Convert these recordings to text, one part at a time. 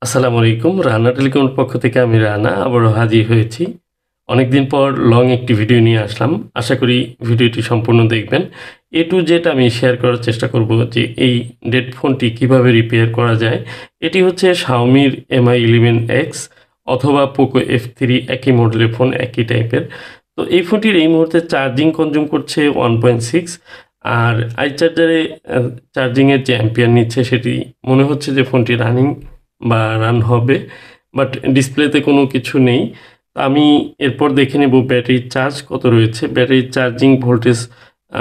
আসসালামু আলাইকুম। রানা টেলিকমের পক্ষ থেকে আমি রানা আবারও হাজির হয়েছি। অনেকদিন পর লং একটি ভিডিও নিয়ে আসলাম। আশা করি ভিডিওটি সম্পূর্ণ দেখবেন। A to Z আমি শেয়ার করার চেষ্টা করব যে এই ডেড ফোনটি কিভাবে রিপেয়ার করা যায়। এটি হচ্ছে Xiaomi Mi 11X অথবা Poco F3 একই মডেলের ফোন, একই টাইপের। তো এই ফোনটির এই মুহূর্তে চার্জিং কনজিউম করছে 1.6 আর চার্জারে চার্জিংয়ের যে অ্যাম্পিয়ার নিচ্ছে সেটি মনে হচ্ছে যে ফোনটি বা রান হবে, বাট ডিসপ্লেতে কোনো কিছু নেই। তো আমি এরপর দেখে নেব ব্যাটারির চার্জ কত রয়েছে। ব্যাটারির চার্জিং ভোল্টেজ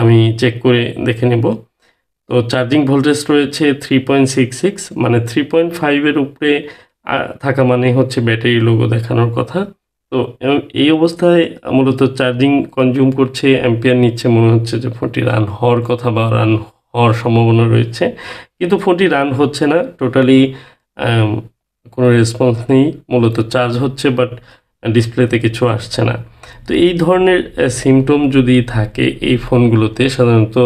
আমি চেক করে দেখে নেব। তো চার্জিং ভোল্টেজ রয়েছে 3.66, মানে 3.5-এর উপরে থাকা মানে হচ্ছে ব্যাটারি লোগো দেখানোর কথা। তো এই অবস্থায় মূলত চার্জিং কনজিউম করছে, অ্যাম্পিয়ার নিচ্ছে, মনে হচ্ছে যে ফোনটি রান হওয়ার কথা বা রান হওয়ার সম্ভাবনা রয়েছে, কিন্তু ফোনটি রান হচ্ছে না টোটালি। কোনো রেসপন্স নেই, মূলত চার্জ হচ্ছে বাট ডিসপ্লেতে কিছু আসছে না। তো এই ধরনের সিমটম যদি থাকে এই ফোনগুলোতে, সাধারণত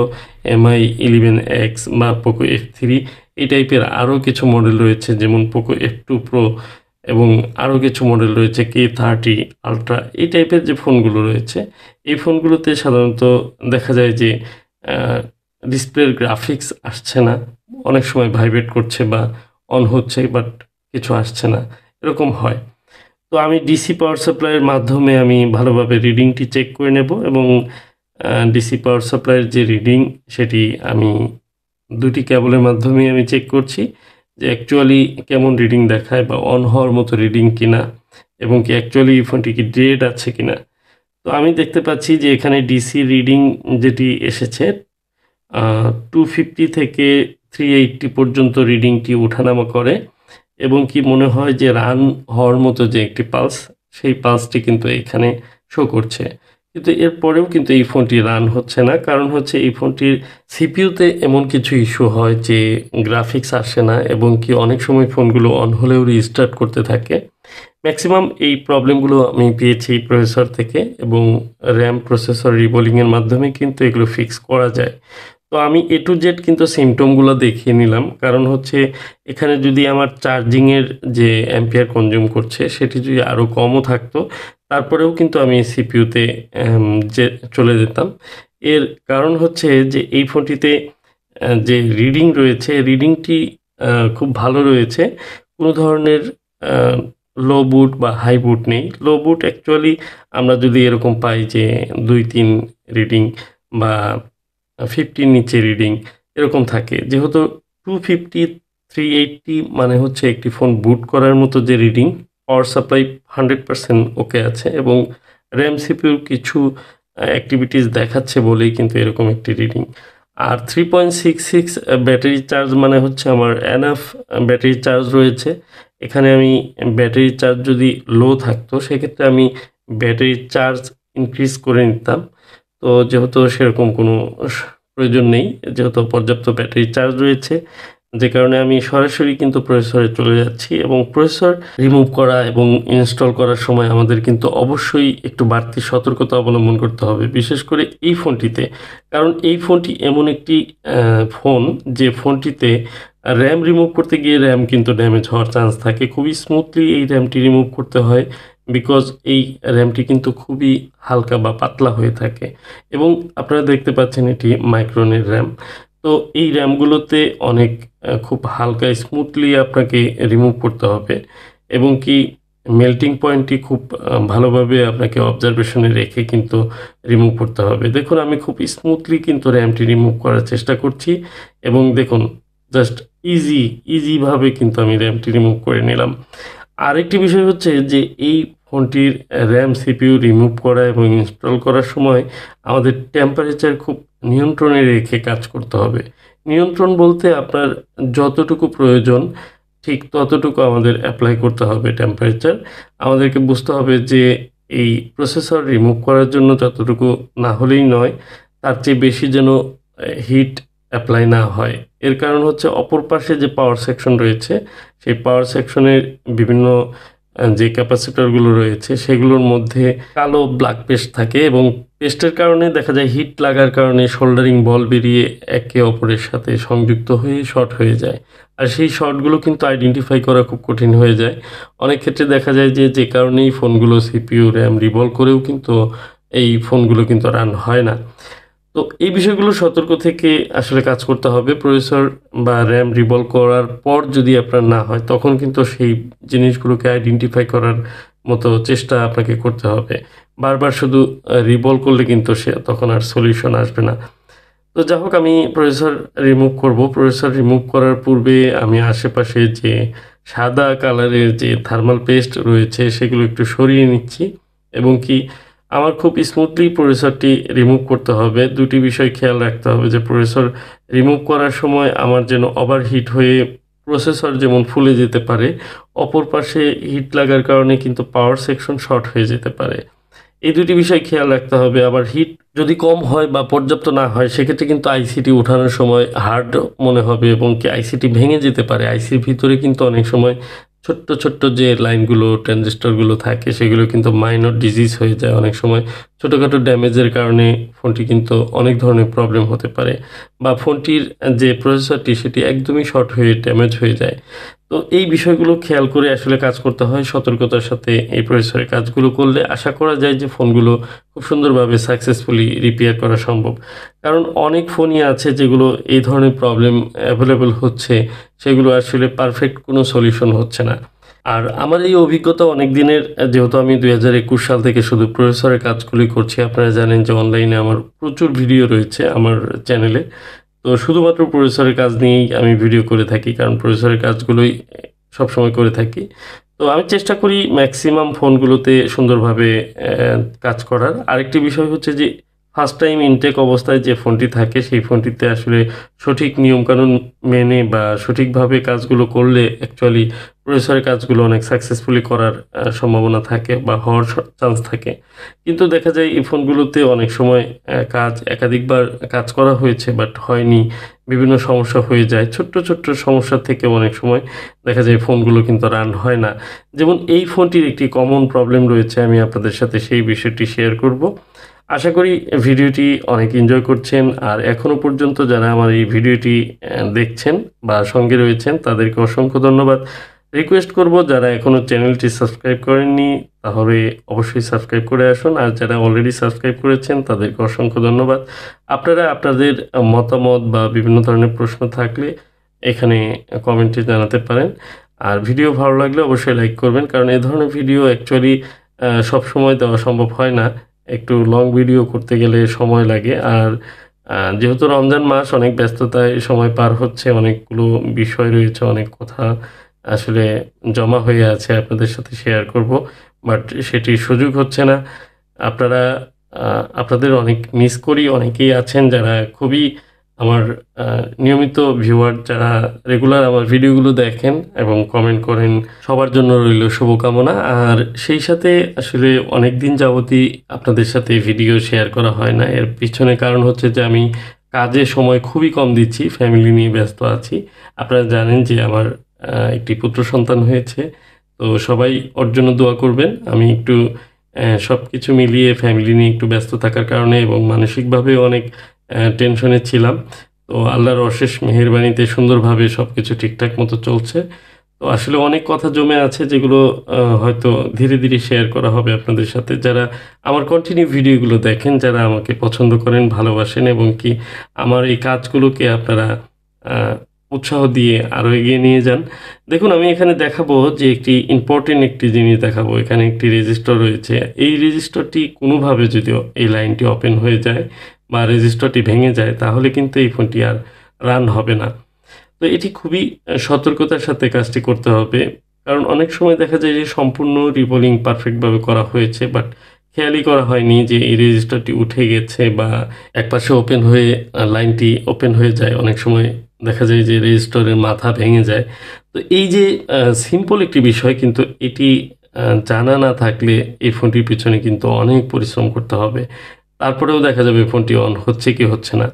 MI 11X বা Poco F3 এই টাইপের আরও কিছু মডেল রয়েছে, যেমন Poco F2 Pro এবং আরও কিছু মডেল রয়েছে K30 Ultra, এই টাইপের যে ফোনগুলো রয়েছে এই ফোনগুলোতে সাধারণত দেখা যায় যে ডিসপ্লের গ্রাফিক্স আসছে না, অনেক সময় ভাইব্রেট করছে বা অন হচ্ছে বাট কিছু আসছে না, এরকম হয়। তো আমি ডিসি পাওয়ার সাপ্লাইয়ের মাধ্যমে আমি ভালোভাবে রিডিংটি চেক করে নেব এবং ডিসি পাওয়ার সাপ্লাইয়ের যে রিডিং সেটি আমি দুটি কেবলের মাধ্যমে আমি চেক করছি যে অ্যাকচুয়ালি কেমন রিডিং দেখায় বা অন হওয়ার মতো রিডিং কিনা, এবং কি অ্যাকচুয়ালি ফোনটি কি ডেড আছে কিনা। তো আমি দেখতে পাচ্ছি যে এখানে ডিসি রিডিং যেটি এসেছে 250 থেকে 380 পর্যন্ত রিডিংটি ওঠানামা করে, এবং কি মনে হয় যে রান হওয়ার মতো যে একটি পালস, সেই পালসটি কিন্তু এখানে শো করছে। কিন্তু এরপরেও কিন্তু এই ফোনটি রান হচ্ছে না, কারণ হচ্ছে এই ফোনটির সিপিইউতে এমন কিছু ইস্যু হয় যে গ্রাফিক্স আসে না, এবং কি অনেক সময় ফোনগুলো অন হলেও রিস্টার্ট করতে থাকে। ম্যাক্সিমাম এই প্রবলেমগুলো আমি পেয়েছি প্রসেসর থেকে, এবং র্যাম প্রসেসর রিবোলিংয়ের মাধ্যমে কিন্তু এগুলো ফিক্স করা যায়। তো আমি A to Z কিন্তু সিমটমগুলো দেখিয়ে নিলাম, কারণ হচ্ছে এখানে যদি আমার চার্জিংয়ের যে অ্যাম্পিয়ার কনজিউম করছে সেটি যদি আরও কমও থাকতো, তারপরেও কিন্তু আমি সিপিইউতে যে চলে যেতাম। এর কারণ হচ্ছে যে এই ফোনটিতে যে রিডিং রয়েছে, রিডিংটি খুব ভালো রয়েছে। কোনো ধরনের লো বুট বা হাই বুট নেই। লো বুট অ্যাকচুয়ালি আমরা যদি এরকম পাই যে 2-3 রিডিং বা 50 নিচে রিডিং এরকম থাকে, যেহেতু 250 380 মানে হচ্ছে একটি ফোন বুট করার মতো যে রিডিং, পাওয়ার সাপ্লাই 100% ওকে আছে, এবং র্যাম সিপিইউ কিছু অ্যাক্টিভিটিস দেখাচ্ছে বলেই কিন্তু এরকম একটি রিডিং। আর 3.66 ব্যাটারি চার্জ মানে হচ্ছে আমার এনাফ ব্যাটারি চার্জ রয়েছে। এখানে আমি ব্যাটারি চার্জ যদি লো থাকতো সেক্ষেত্রে আমি ব্যাটারি চার্জ ইনক্রিজ করে নিতাম। তো যেহেতু সেরকম কোনো প্রয়োজন নেই, যেহেতু পর্যাপ্ত ব্যাটারি চার্জ রয়েছে, যে কারণে আমি সরাসরি কিন্তু প্রসেসরে চলে যাচ্ছি, এবং প্রসেসর রিমুভ করা এবং ইনস্টল করার সময় আমাদের কিন্তু অবশ্যই একটু বাড়তি সতর্কতা অবলম্বন করতে হবে, বিশেষ করে এই ফোনটিতে। কারণ এই ফোনটি এমন একটি ফোন যে ফোনটিতে র্যাম রিমুভ করতে গিয়ে র্যাম কিন্তু ড্যামেজ হওয়ার চান্স থাকে। খুবই স্মুথলি এই র্যামটি রিমুভ করতে হয়, বিকজ এই র্যামটি কিন্তু খুবই হালকা বা পাতলা হয়ে থাকে, এবং আপনারা দেখতে পাচ্ছেন এটি মাইক্রনের র্যাম। তো এই র্যামগুলোতে অনেক খুব হালকা স্মুথলি আপনাকে রিমুভ করতে হবে, এবং কি মেল্টিং পয়েন্টটি খুব ভালোভাবে আপনাকে অবজারভেশনে রেখে কিন্তু রিমুভ করতে হবে। দেখুন আমি খুব স্মুথলি কিন্তু র্যামটি রিমুভ করার চেষ্টা করছি, এবং দেখুন জাস্ট ইজিভাবে কিন্তু আমি র্যামটি রিমুভ করে নিলাম। আরেকটি বিষয় হচ্ছে যে এই ফোনটির র্যাম সিপিইউ রিমুভ করা এবং ইনস্টল করার সময় আমাদের টেম্পারেচার খুব নিয়ন্ত্রণে রেখে কাজ করতে হবে। নিয়ন্ত্রণ বলতে আপনার যতটুকু প্রয়োজন ঠিক ততটুকু আমাদের অ্যাপ্লাই করতে হবে টেম্পারেচার। আমাদেরকে বুঝতে হবে যে এই প্রসেসর রিমুভ করার জন্য যতটুকু না হলেই নয়, তার চেয়ে বেশি যেন হিট অ্যাপ্লাই না হয়। এর কারণ হচ্ছে অপর পাশে যে পাওয়ার সেকশন রয়েছে, সেই পাওয়ার সেকশনের বিভিন্ন যে ক্যাপাসিটরগুলো রয়েছে সেগুলোর মধ্যে কালো ব্ল্যাক পেস্ট থাকে, এবং পেস্টের কারণে দেখা যায় হিট লাগার কারণে সোল্ডারিং বল বেরিয়ে একে অপরের সাথে সংযুক্ত হয়ে শর্ট হয়ে যায়। আর সেই শর্টগুলো কিন্তু আইডেন্টিফাই করা খুব কঠিন হয়ে যায়। অনেক ক্ষেত্রে দেখা যায় যে কারণেই ফোনগুলো সিপিইউ, RAM রিভলভ করেও কিন্তু এই ফোনগুলো কিন্তু রান হয় না। তো এই বিষয়গুলো সতর্ক থেকে আসলে কাজ করতে হবে। প্রসেসর বা RAM রিভলভ করার পর যদি আপনার না হয়, তখন কিন্তু সেই জিনিসগুলোকে আইডেন্টিফাই করার মতো চেষ্টা আপনাকে করতে হবে। বারবার শুধু রিভলভ করলে কিন্তু তখন আর সলিউশন আসবে না। তো যাই হোক, আমি প্রসেসর রিমুভ করব। প্রসেসর রিমুভ করার পূর্বে আমি আশেপাশে যে সাদা কালারের যে থার্মাল পেস্ট রয়েছে সেগুলো একটু সরিয়ে নিচ্ছি, এবং কি আমার খুব স্মুথলি প্রসেসরটি রিমুভ করতে হবে। দুটি বিষয় খেয়াল রাখতে হবে যে প্রসেসর রিমুভ করার সময় আমার যেন ওভারহিট হয়ে প্রসেসর যেমন ফুলে যেতে পারে, অপর পাশে হিট লাগার কারণে কিন্তু পাওয়ার সেকশন শর্ট হয়ে যেতে পারে। এই দুটি বিষয় খেয়াল রাখতে হবে। আবার হিট যদি কম হয় বা পর্যাপ্ত না হয়, সেক্ষেত্রে কিন্তু আইসিটি ওঠানোর সময় হার্ড মনে হবে, এবং কি আইসিটি ভেঙে যেতে পারে। আইসির ভিতরে কিন্তু অনেক সময় ছোট্ট ছোট্ট যে লাইনগুলো, ট্রানজিস্টরগুলো থাকে, সেগুলো কিন্তু মাইনর ডিজিজ হয়ে যায়। অনেক সময় ছোটোখাটো ড্যামেজের কারণে ফোনটি কিন্তু অনেক ধরনের প্রবলেম হতে পারে, বা ফোনটির যে প্রসেসরটি সেটি একদমই শর্ট হয়ে ড্যামেজ হয়ে যায়। তো এই বিষয়গুলো খেয়াল করে আসলে কাজ করতে হয়। সতর্কতার সাথে এই প্রসেসরের কাজগুলো করলে আশা করা যায় যে ফোনগুলো খুব সুন্দরভাবে সাকসেসফুলি রিপেয়ার করা সম্ভব। কারণ অনেক ফোনই আছে যেগুলো এই ধরনের প্রবলেম অ্যাভেলেবল হচ্ছে, সেগুলো আসলে পারফেক্ট কোনো সলিউশন হচ্ছে না। আর আমার এই অভিজ্ঞতা অনেক দিনের, যেহেতু আমি 2021 সাল থেকে শুধু প্রসেসরের কাজগুলি করছি। আপনারা জানেন যে অনলাইনে আমার প্রচুর ভিডিও রয়েছে আমার চ্যানেলে। তো শুধুমাত্র প্রসেসরের কাজ নিয়েই আমি ভিডিও করে থাকি, কারণ প্রসেসরের কাজগুলোই সবসময় করে থাকি। তো আমি চেষ্টা করি ম্যাক্সিমাম ফোনগুলোতে সুন্দরভাবে কাজ করার। আরেকটি বিষয় হচ্ছে যে ফার্স্ট টাইম ইনটেক অবস্থায় যে ফোনটি থাকে, সেই ফোনটিতে আসলে সঠিক নিয়মকানুন মেনে বা সঠিকভাবে কাজগুলো করলে অ্যাকচুয়ালি প্রসেসরের কাজগুলো অনেক সাকসেসফুলি করার সম্ভাবনা থাকে বা হওয়ার চান্স থাকে। কিন্তু দেখা যায় এই ফোনগুলোতে অনেক সময় কাজ একাধিকবার কাজ করা হয়েছে বাট হয়নি। বিভিন্ন সমস্যা হয়ে যায়। ছোট্ট ছোট্ট সমস্যা থেকে অনেক সময় দেখা যায় ফোনগুলো কিন্তু রান হয় না। যেমন এই ফোনটির একটি কমন প্রবলেম রয়েছে, আমি আপনাদের সাথে সেই বিষয়টি শেয়ার করব। আশা করি ভিডিওটি অনেক এনজয় করছেন। আর এখনও পর্যন্ত যারা আমার এই ভিডিওটি দেখছেন বা সঙ্গে রয়েছেন, তাদেরকে অসংখ্য ধন্যবাদ। রিকোয়েস্ট করব, যারা এখনও চ্যানেলটি সাবস্ক্রাইব করেননি তাহলে অবশ্যই সাবস্ক্রাইব করে আসুন। আর যারা অলরেডি সাবস্ক্রাইব করেছেন তাদেরকে অসংখ্য ধন্যবাদ। আপনারা আপনাদের মতামত বা বিভিন্ন ধরনের প্রশ্ন থাকলে এখানে কমেন্টে জানাতে পারেন। আর ভিডিও ভালো লাগলে অবশ্যই লাইক করবেন, কারণ এই ধরনের ভিডিও অ্যাকচুয়ালি সবসময় দেওয়া সম্ভব হয় না। একটু লং ভিডিও করতে গেলে সময় লাগে। আর যেহেতু রমজান মাস, অনেক ব্যস্ততায় সময় পার হচ্ছে, অনেকগুলো বিষয় রয়েছে, অনেক কথা আসলে জমা হয়ে আছে আপনাদের সাথে শেয়ার করব, বাট সেটির সুযোগ হচ্ছে না। আপনারা আপনাদের অনেক মিস করি। অনেকেই আছেন যারা খুবই আমার নিয়মিত ভিউয়ার, যারা রেগুলার আমার ভিডিওগুলো দেখেন এবং কমেন্ট করেন। সবার জন্য রইল শুভকামনা। আর সেই সাথে আসলে অনেক দিন যাবতই আপনাদের সাথে ভিডিও শেয়ার করা হয় না। এর পিছনে কারণ হচ্ছে যে আমি কাজে সময় খুবই কম দিচ্ছি, ফ্যামিলি নিয়ে ব্যস্ত আছি। আপনারা জানেন যে আমার একটি পুত্র সন্তান হয়েছে। তো সবাই ওর জন্য দোয়া করবেন। আমি একটু সব কিছু মিলিয়ে ফ্যামিলি নিয়ে একটু ব্যস্ত থাকার কারণে এবং মানসিকভাবেও অনেক টেনশনে ছিলাম। তো আল্লাহর অশেষ মেহেরবানিতে সুন্দরভাবে সব কিছু ঠিকঠাক মতো চলছে। তো আসলে অনেক কথা জমে আছে যেগুলো হয়তো ধীরে ধীরে শেয়ার করা হবে আপনাদের সাথে। যারা আমার কন্টিনিউ ভিডিওগুলো দেখেন, যারা আমাকে পছন্দ করেন, ভালোবাসেন, এবং কি আমার এই কাজগুলোকে আপনারা উৎসাহ দিয়ে আরও এগিয়ে নিয়ে যান। দেখুন, আমি এখানে দেখাবো যে ইম্পর্টেন্ট একটি জিনিস দেখাবো। এখানে একটি রেজিস্টার রয়েছে। এই রেজিস্টারটি কোনোভাবে যদিও এই লাইনটি ওপেন হয়ে যায় বা রেজিস্টারটি ভেঙে যায়, তাহলে কিন্তু এই ফোনটি আর রান হবে না। তো এটি খুবই সতর্কতার সাথে কাজটি করতে হবে, কারণ অনেক সময় দেখা যায় যে সম্পূর্ণ রিবোলিং পারফেক্টভাবে করা হয়েছে, বাট খেয়ালই করা হয়নি যে এই রেজিস্টারটি উঠে গেছে বা একপাশে ওপেন হয়ে লাইনটি ওপেন হয়ে যায়। অনেক সময় দেখা যায় যে রেজিস্টারের মাথা ভেঙে যায়। তো এই যে সিম্পল একটি বিষয়, কিন্তু এটি জানা না থাকলে এই ফোনটির পিছনে কিন্তু অনেক পরিশ্রম করতে হবে। তারপরেও দেখা যাবে ফোনটি অন হচ্ছে কি হচ্ছে না।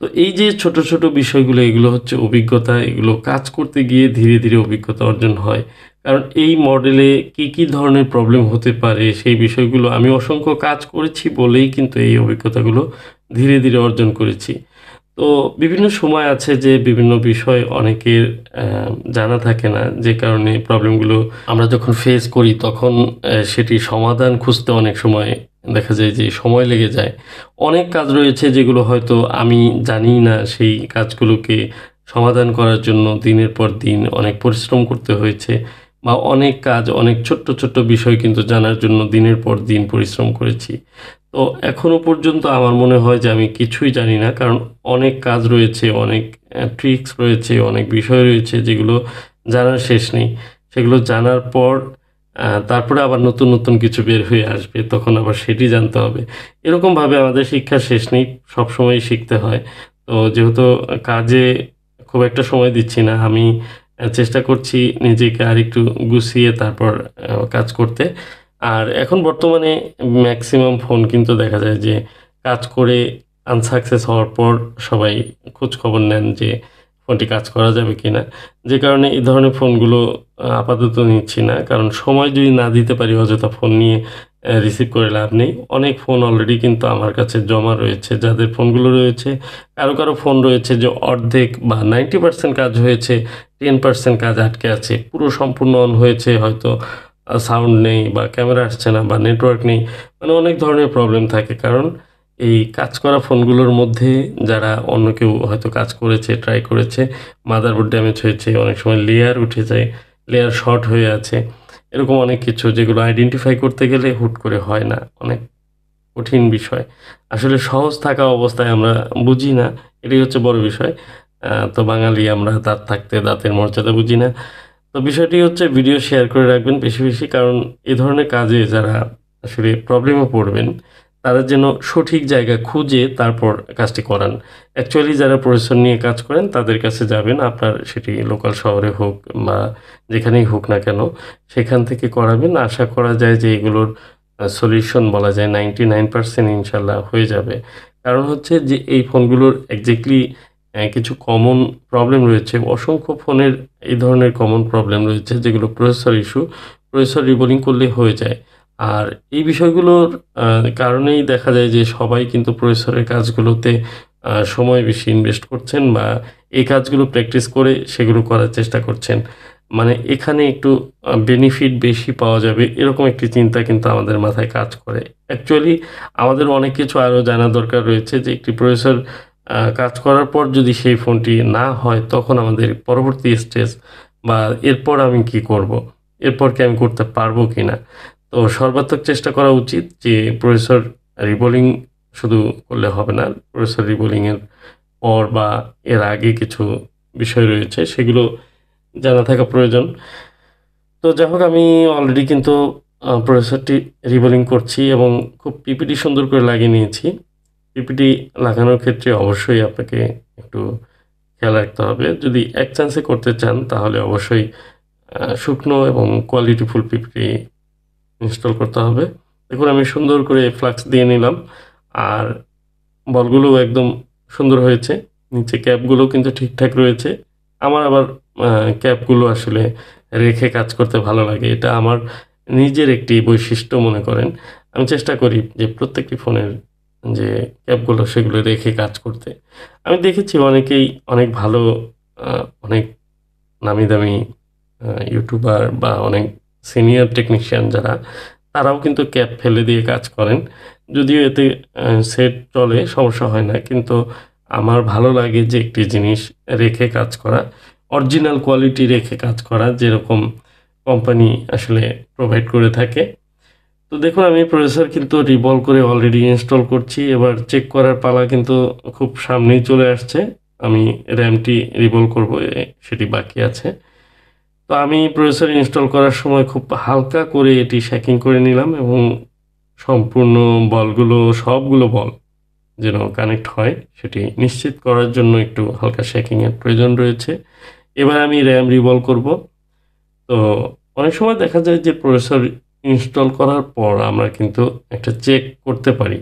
তো এই যে ছোট ছোট বিষয়গুলো, এগুলো হচ্ছে অভিজ্ঞতা। এগুলো কাজ করতে গিয়ে ধীরে ধীরে অভিজ্ঞতা অর্জন হয়। কারণ এই মডেলে কি কি ধরনের প্রবলেম হতে পারে, সেই বিষয়গুলো আমি অসংখ্য কাজ করেছি বলেই কিন্তু এই অভিজ্ঞতাগুলো ধীরে ধীরে অর্জন করেছি। তো বিভিন্ন সময় আছে যে বিভিন্ন বিষয় অনেকের জানা থাকে না, যে কারণে প্রবলেমগুলো আমরা যখন ফেস করি তখন সেটি সমাধান খুঁজতে অনেক সময় দেখা যায় যে সময় লেগে যায়। অনেক কাজ রয়েছে যেগুলো হয়তো আমি জানি না, সেই কাজগুলোকে সমাধান করার জন্য দিনের পর দিন অনেক পরিশ্রম করতে হয়েছে, বা অনেক কাজ, অনেক ছোট্ট ছোট্ট বিষয় কিন্তু জানার জন্য দিনের পর দিন পরিশ্রম করেছি। তো এখনো পর্যন্ত আমার মনে হয় যে আমি কিছুই জানি না, কারণ অনেক কাজ রয়েছে, অনেক ট্রিক্স রয়েছে, অনেক বিষয় রয়েছে যেগুলো জানার শেষ নেই। সেগুলো জানার পর তারপরে আবার নতুন নতুন কিছু বের হয়ে আসবে, তখন আবার সেটি জানতে হবে। এরকমভাবে আমাদের শিক্ষার শেষ নেই, সবসময়ই শিখতে হয়। তো যেহেতু কাজে খুব একটা সময় দিচ্ছি না, আমি চেষ্টা করছি নিজেকে আরেকটু গুছিয়ে তারপর কাজ করতে। আর এখন বর্তমানে ম্যাক্সিমাম ফোন কিন্তু দেখা যায় যে কাজ করে আনসাকসেস হওয়ার পর সবাই খোঁজ খবর নেন যে ফোনটি কাজ করা যাবে কিনা। যে কারণে এই ধরনের ফোনগুলো আপাতত নিচ্ছি না। কারণ সময় যদি না দিতে পারি, অযথা ফোন নিয়ে রিসিভ করে লাভ নেই। অনেক ফোন অলরেডি কিন্তু আমার কাছে জমা রয়েছে। যাদের ফোনগুলো রয়েছে, কারো ফোন রয়েছে যে অর্ধেক বা 90% কাজ হয়েছে, 10% কাজ আটকে আছে। পুরো সম্পূর্ণ অন হয়েছে, হয়তো সাউন্ড নেই বা ক্যামেরা আসছে না বা নেটওয়ার্ক নেই। মানে অনেক ধরনের প্রবলেম থাকে। কারণ এই কাজ করা ফোনগুলোর মধ্যে যারা অন্য কেউ হয়তো কাজ করেছে, ট্রাই করেছে, মাদারবোর্ড ড্যামেজ হয়েছে, অনেক সময় লেয়ার উঠে যায়, লেয়ার শর্ট হয়ে আছে। এরকম অনেক কিছু যেগুলো আইডেন্টিফাই করতে গেলে হুট করে হয় না। অনেক কঠিন বিষয়। আসলে সহজ থাকা অবস্থায় আমরা বুঝি না। এটাই হচ্ছে বড় বিষয়। তো বাঙালি আমরা, দাঁত থাকতে দাঁতের মর্যাদা বুঝি না। তো বিষয়টি হচ্ছে ভিডিও শেয়ার করে রাখবেন বেশি বেশি, কারণ এ ধরনের কাজে যারা আসলে প্রবলেমে পড়বেন তারা যেন সঠিক জায়গা খুঁজে তারপর কাজটি করান। অ্যাকচুয়ালি যারা প্রফেশন নিয়ে কাজ করেন তাদের কাছে যাবেন, আপনার সেটি লোকাল শহরে হোক বা যেখানেই হোক না কেন, সেখান থেকে করাবেন। আশা করা যায় যে এগুলোর সলিউশন বলা যায় 99% ইনশাল্লাহ হয়ে যাবে। কারণ হচ্ছে যে এই ফোনগুলোর এক্সাক্টলি কিছু কমন প্রবলেম রয়েছে। অসংখ্য ফোনের এই ধরনের কমন প্রবলেম রয়েছে যেগুলো প্রসেসর ইস্যু, প্রসেসর রিবোলিং করলে হয়ে যায়। আর এই বিষয়গুলোর কারণেই দেখা যায় যে সবাই কিন্তু প্রসেসরের কাজগুলোতে সময় বেশি ইনভেস্ট করছেন, বা এই কাজগুলো প্র্যাকটিস করে সেগুলো করার চেষ্টা করছেন। মানে এখানে একটু বেনিফিট বেশি পাওয়া যাবে, এরকম একটি চিন্তা কিন্তু আমাদের মাথায় কাজ করে। অ্যাকচুয়ালি আমাদের অনেক কিছু আরও জানা দরকার রয়েছে, যে একটি প্রসেসর কাজ করার পর যদি সেই ফোনটি না হয়, তখন আমাদের পরবর্তী স্টেজ বা এরপর আমি কি করব? এরপর কি আমি করতে পারবো কিনা? তো সর্বাত্মক চেষ্টা করা উচিত যে প্রসেসর রিবোলিং শুধু করলে হবে না। প্রসেসর রিবোলিং এর পর বা এর আগে কিছু বিষয় রয়েছে, সেগুলো জানা থাকা প্রয়োজন। তো যাই হোক, আমি অলরেডি কিন্তু প্রসেসরটি রিবোলিং করছি এবং খুব পিপিটি সুন্দর করে লাগিয়ে নিয়েছি। পিপিটি লাগানোর ক্ষেত্রে অবশ্যই আপনাকে একটু খেয়াল রাখতে হবে। যদি এক চান্সে করতে চান তাহলে অবশ্যই শুকনো এবং কোয়ালিটিফুল পিপিটি ইনস্টল করতে হবে। দেখুন আমি সুন্দর করে ফ্লাক্স দিয়ে নিলাম, আর বলগুলোও একদম সুন্দর হয়েছে। নিচে ক্যাপগুলোও কিন্তু ঠিকঠাক রয়েছে। আমার আবার ক্যাপগুলো আসলে রেখে কাজ করতে ভালো লাগে। এটা আমার নিজের একটি বৈশিষ্ট্য মনে করেন। আমি চেষ্টা করি যে প্রত্যেকটি ফোনের যে ক্যাপগুলো সেগুলো রেখে কাজ করতে। আমি দেখেছি অনেকেই অনেক ভালো অনেক নামি দামি ইউটিউবার বা অনেক সিনিয়র টেকনিশিয়ান যারা, তারাও কিন্তু ক্যাপ ফেলে দিয়ে কাজ করেন। যদিও এতে সেট চলে, সমস্যা হয় না। কিন্তু আমার ভালো লাগে যে একটি জিনিস রেখে কাজ করা, অরিজিনাল কোয়ালিটি রেখে কাজ করা, যেরকম কোম্পানি আসলে প্রোভাইড করে থাকে। তো দেখুন আমি প্রসেসর কিন্তু রিভলভ করে অলরেডি ইনস্টল করছি। এবার চেক করার পালা কিন্তু খুব সামনেই চলে আসছে। আমি র্যামটি রিভলভ করব, সেটি বাকি আছে। তো আমি প্রসেসর ইনস্টল করার সময় খুব হালকা করে এটি শ্যাকিং করে নিলাম, এবং সম্পূর্ণ বলগুলো, সবগুলো বল যেন কানেক্ট হয় সেটি নিশ্চিত করার জন্য একটু হালকা শ্যাকিংয়ের প্রয়োজন রয়েছে। এবার আমি র্যাম রিভলভ করব। তো অনেক সময় দেখা যায় যে প্রসেসর ইনস্টল করার পর আমরা কিন্তু একটা চেক করতে পারি,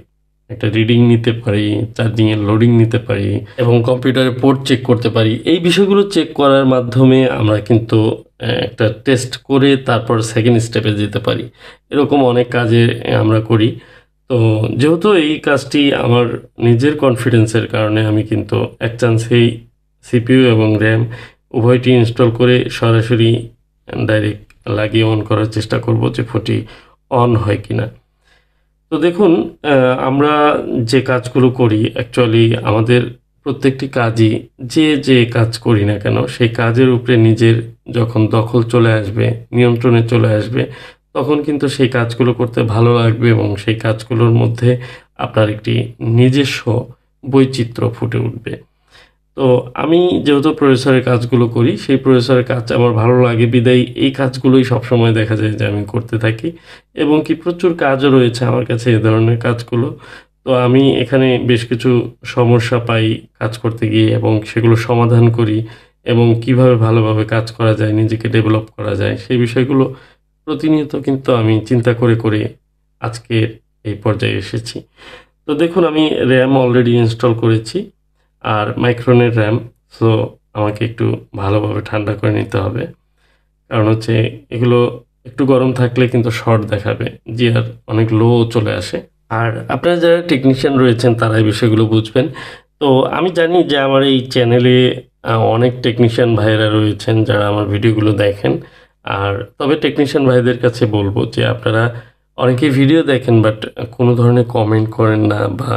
একটা রিডিং নিতে পারি, চার্জিংয়ের লোডিং নিতে পারি এবং কম্পিউটারে পোর্ট চেক করতে পারি। এই বিষয়গুলো চেক করার মাধ্যমে আমরা কিন্তু একটা টেস্ট করে তারপর সেকেন্ড স্টেপে যেতে পারি। এরকম অনেক কাজে আমরা করি। তো যেহেতু এই কাজটি আমার নিজের কনফিডেন্সের কারণে আমি কিন্তু এক চান্সেই সিপিইউ এবং র্যাম উভয়টি ইনস্টল করে সরাসরি ডাইরেক্ট লাগিয়ে অন করার চেষ্টা করব যে ফোনটি অন হয় কিনা। তো দেখুন, আমরা যে কাজগুলো করি অ্যাকচুয়ালি আমাদের প্রত্যেকটি কাজই যে কাজ করি না কেন সেই কাজের উপরে নিজের যখন দখল চলে আসবে, নিয়ন্ত্রণে চলে আসবে, তখন কিন্তু সেই কাজগুলো করতে ভালো লাগবে এবং সেই কাজগুলোর মধ্যে আপনার একটি নিজস্ব বৈচিত্র্য ফুটে উঠবে। তো আমি যেহেতু প্রসেসরের কাজগুলো করি, সেই প্রসেসরের কাজ আমার ভালো লাগে বিধায় এই কাজগুলোই সবসময় দেখা যায় যে আমি করতে থাকি এবং কি প্রচুর কাজও রয়েছে আমার কাছে এ ধরনের কাজগুলো। তো আমি এখানে বেশ কিছু সমস্যা পাই কাজ করতে গিয়ে এবং সেগুলো সমাধান করি এবং কিভাবে ভালোভাবে কাজ করা যায়, নিজেকে ডেভেলপ করা যায়, সেই বিষয়গুলো প্রতিনিয়ত কিন্তু আমি চিন্তা করে আজকের এই পর্যায়ে এসেছি। তো দেখুন, আমি র্যাম অলরেডি ইনস্টল করেছি আর মাইক্রনের র্যাম। সো আমাকে একটু ভালোভাবে ঠান্ডা করে নিতে হবে, কারণ হচ্ছে এগুলো একটু গরম থাকলে কিন্তু শর্ট দেখাবে, জিআর অনেক লো চলে আসে। আর আপনারা যারা টেকনিশিয়ান রয়েছেন তারা এই বিষয়গুলো বুঝবেন। তো আমি জানি যে আমার এই চ্যানেলে অনেক টেকনিশিয়ান ভাইয়েরা রয়েছেন যারা আমার ভিডিওগুলো দেখেন। আর তবে টেকনিশিয়ান ভাইদের কাছে বলবো যে আপনারা অনেকেই ভিডিও দেখেন বাট কোনো ধরনের কমেন্ট করেন না বা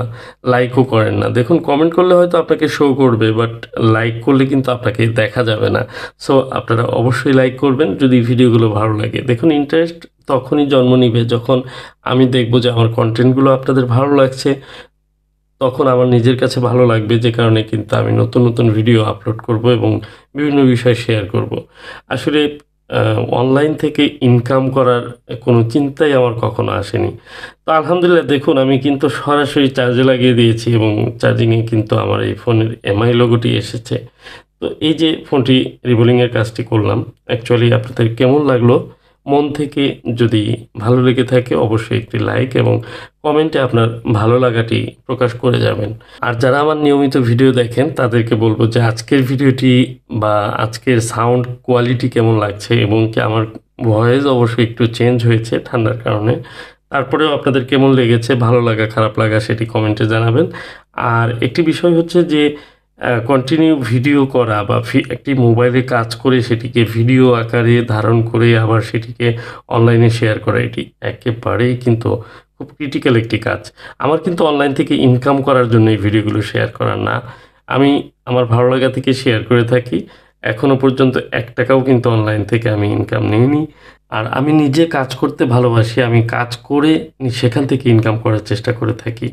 লাইকও করেন না। দেখুন, কমেন্ট করলে হয়তো আপনাকে শো করবে বাট লাইক করলে কিন্তু আপনাকে দেখা যাবে না। সো আপনারা অবশ্যই লাইক করবেন যদি ভিডিওগুলো ভালো লাগে। দেখুন, ইন্টারেস্ট তখনই জন্ম নিবে যখন আমি দেখব যে আমার কন্টেন্টগুলো আপনাদের ভালো লাগছে, তখন আমার নিজের কাছে ভালো লাগবে, যে কারণে কিন্তু আমি নতুন ভিডিও আপলোড করব এবং বিভিন্ন বিষয় শেয়ার করব। আসলে অনলাইন থেকে ইনকাম করার কোনো চিন্তাই আমার কখনো আসেনি। তো আলহামদুলিল্লাহ দেখুন, আমি কিন্তু সরাসরি চার্জে লাগিয়ে দিয়েছি এবং চার্জিংয়ে কিন্তু আমার এই ফোনের এমআই লোগোটি এসেছে। তো এই যে ফোনটি রিবোলিংয়ের কাজটি করলাম, অ্যাকচুয়ালি আপনাদের কেমন লাগলো? মন থেকে যদি ভালো লেগে থাকে অবশ্যই একটি লাইক এবং কমেন্টে আপনার ভালো লাগাটি প্রকাশ করে যাবেন। আর যারা আমার নিয়মিত ভিডিও দেখেন তাদেরকে বলবো যে আজকের ভিডিওটি বা আজকের সাউন্ড কোয়ালিটি কেমন লাগছে এবং কি আমার ভয়েস অবশ্যই একটু চেঞ্জ হয়েছে ঠান্ডার কারণে। তারপরেও আপনাদের কেমন লেগেছে, ভালো লাগা খারাপ লাগা সেটি কমেন্টে জানাবেন। আর একটি বিষয় হচ্ছে যে কন্টিনিউ ভিডিও করা বা একটি মোবাইলে কাজ করে সেটিকে ভিডিও আকারে ধারণ করে আবার সেটিকে অনলাইনে শেয়ার করা, এটি একেবারেই কিন্তু খুব ক্রিটিক্যাল একটি কাজ। আমার কিন্তু অনলাইন থেকে ইনকাম করার জন্য এই ভিডিওগুলো শেয়ার করা না। আমি আমার ভালো লাগা থেকে শেয়ার করে থাকি। এখনও পর্যন্ত ৳১ কিন্তু অনলাইন থেকে আমি ইনকাম নিইনি। আর আমি নিজে কাজ করতে ভালোবাসি। আমি কাজ করে সেখান থেকে ইনকাম করার চেষ্টা করে থাকি।